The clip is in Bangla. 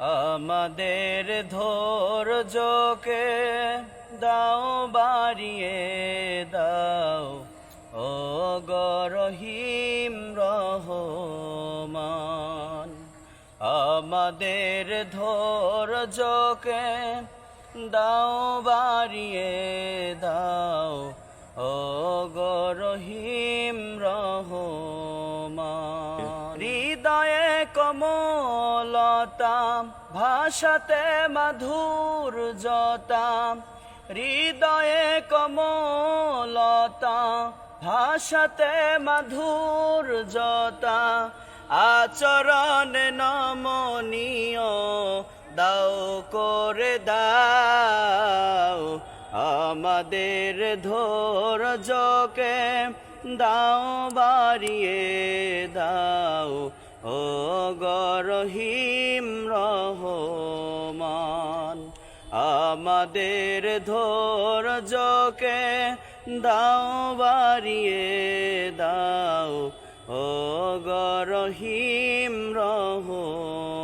আমাদের ধৈর্যকে দাও বাড়িয়ে দাও, ও রহিম রহমান। আমাদের ধৈর্যকে দাও বাড়িয়ে দাও, ও রহিম রহমান। হৃদয়ে কমলতা, ভাষাতে মাধুর্যতা, হৃদয়ে কমলতা, ভাষাতে মাধুর্যতা, আচরণে নমনীয় দাও করে দাও। আমাদের ধৈর্যকে দাও বাড়িয়ে দাও, ও রহিম রহমান। আমাদের ধৈর্যকে দাও বাড়িয়ে দাও, ও রহিম রহমান।